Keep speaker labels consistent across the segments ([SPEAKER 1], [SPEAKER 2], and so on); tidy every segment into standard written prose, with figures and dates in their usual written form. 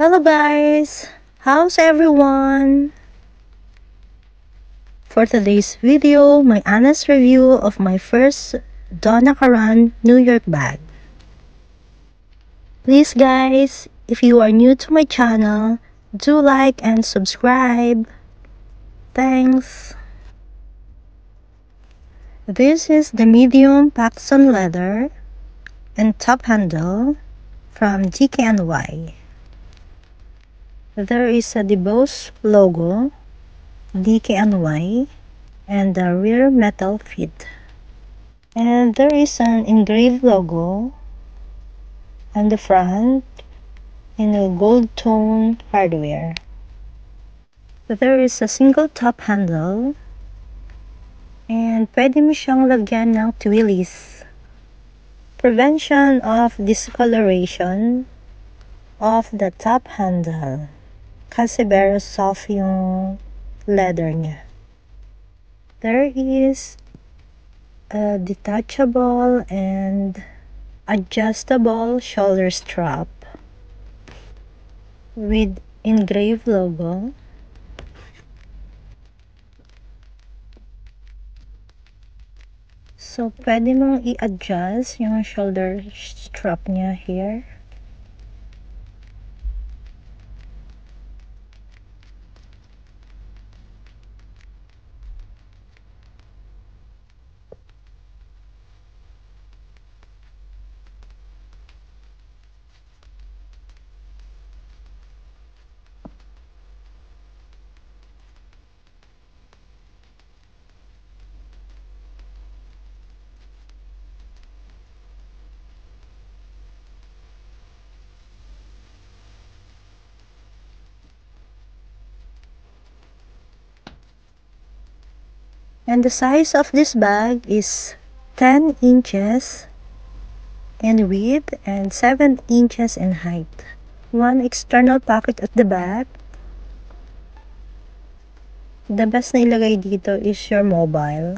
[SPEAKER 1] Hello guys! How's everyone? For today's video, my honest review of my first Donna Karan New York bag. Please guys, if you are new to my channel, do like and subscribe. Thanks! This is the medium Paxton leather and top handle from DKNY. There is a DeBose logo, DKNY, and the rear metal fit. And there is an engraved logo on the front in a gold tone hardware. There is a single top handle and pwede mo siyang lagyan ng twillies. Prevention of discoloration of the top handle kasi very soft yung leather niya. There is a detachable and adjustable shoulder strap with engraved logo. So, pwede mong i-adjust yung shoulder strap niya here. And the size of this bag is 10 inches in width and 7 inches in height. One external pocket at the back. The best na ilagay dito is your mobile.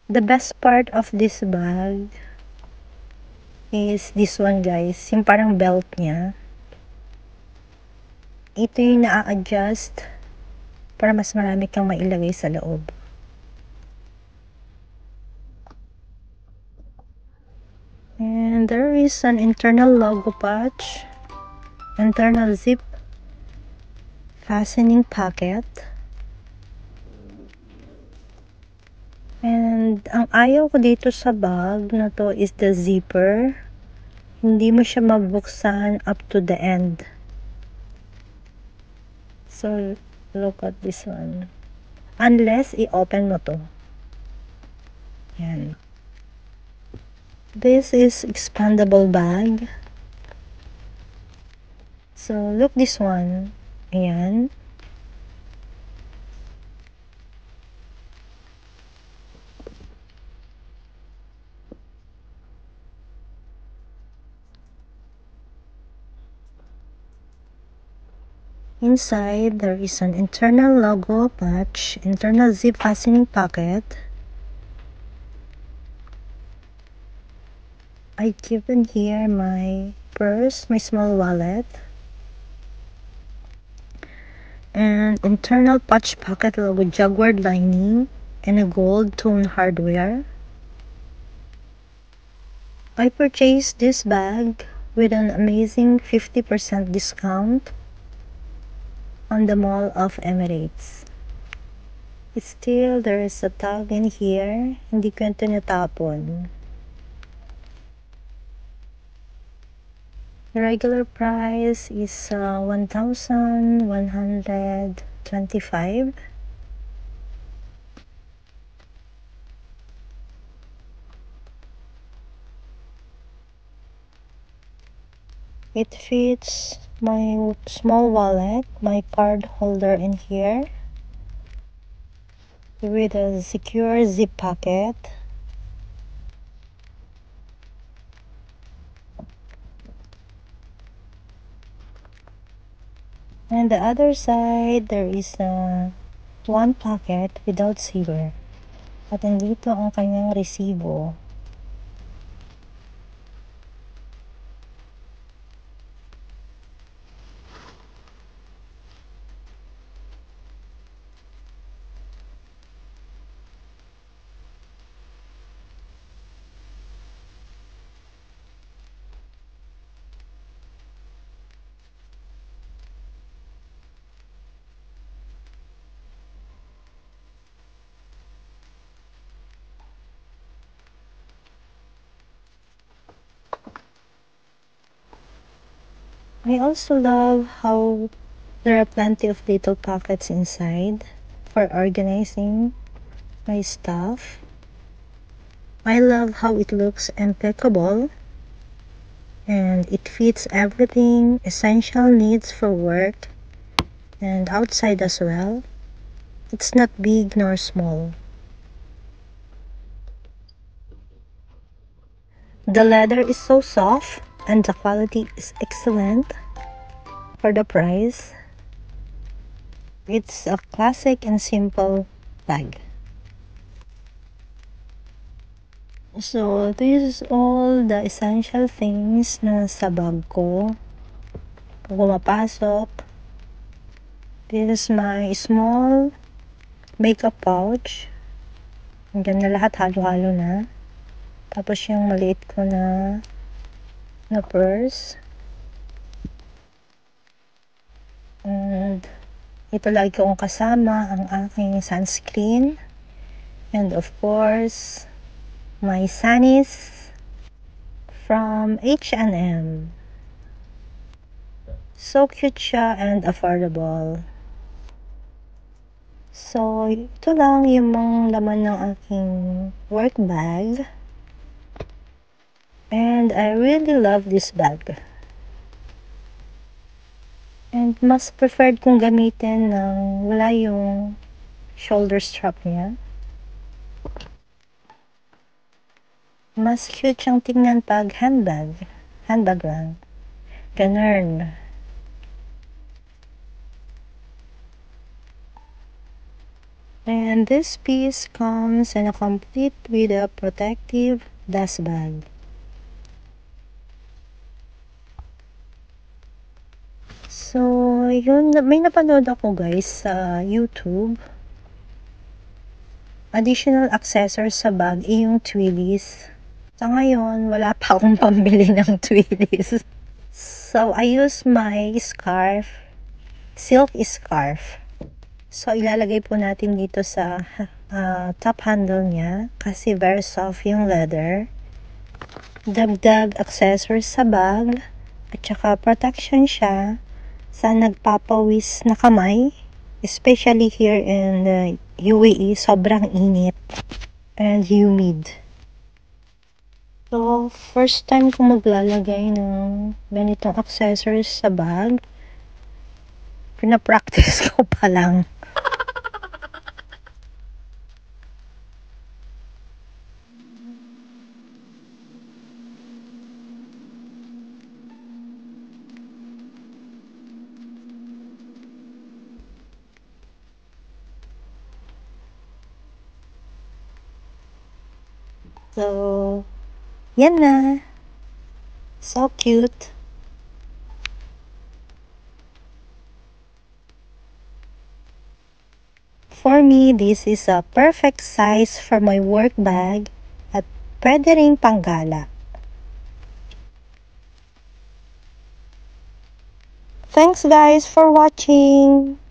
[SPEAKER 1] The best part of this bag is this one guys, yung parang belt niya. Ito yung na-adjust para mas marami kang mailagay sa loob. And there is an internal logo pouch, internal zip fastening pocket. And ang ayaw ko dito sa bag na to is the zipper. Hindi mo siya mabuksan up to the end. So, look at this one. Unless i-open mo to. Yan. This is expandable bag. So, look this one. Ayan. Inside, there is an internal logo patch, internal zip fastening pocket. I've given here my purse, my small wallet, and internal patch pocket logo Jaguar lining and a gold tone hardware. I purchased this bag with an amazing 50% discount on the Mall of Emirates. Still, there is a tag in here. Hindi ko ito natapon. The regular price is 1,125. It fits my small wallet, my card holder in here with a secure zip pocket. And the other side, there is one pocket without zipper. At nandito ang kanyang resibo. I also love how there are plenty of little pockets inside for organizing my stuff. I love how it looks impeccable and it fits everything essential needs for work and outside as well. It's not big nor small. The leather is so soft and the quality is excellent for the price. It's a classic and simple bag. So, this is all the essential things na sa bag ko. Pag pumapasok, this is my small makeup pouch. Hanggang na lahat, halo-halo na. Tapos yung maliit ko na purse. And ito lagi kong kasama ang aking sunscreen. And of course, my sunnies from H&M. So cute siya and affordable. So, ito lang yung mga laman ng aking work bag. And I really love this bag. And mas preferred kong gamitin ng wala yung shoulder strap niya. Mas cute siyang tingnan pag handbag. Handbag lang. Ganun. And this piece comes in a complete with a protective dust bag. So, yun, may napanood ako guys sa YouTube. Additional accessories sa bag ay yung twillies. Sa ngayon, wala pa akong pambili ng twillies. So, I use my scarf, silk scarf. So, ilalagay po natin dito sa top handle niya kasi very soft yung leather. Dagdag accessories sa bag at saka protection siya sa nagpapawis na kamay. Especially here in the UAE, sobrang init and humid. So, first time ko maglalagay ng ganitong accessories sa bag. Pinapractice ko pa lang. So, yan na. So cute. For me, this is a perfect size for my work bag at pwede ring panggala. Thanks guys for watching!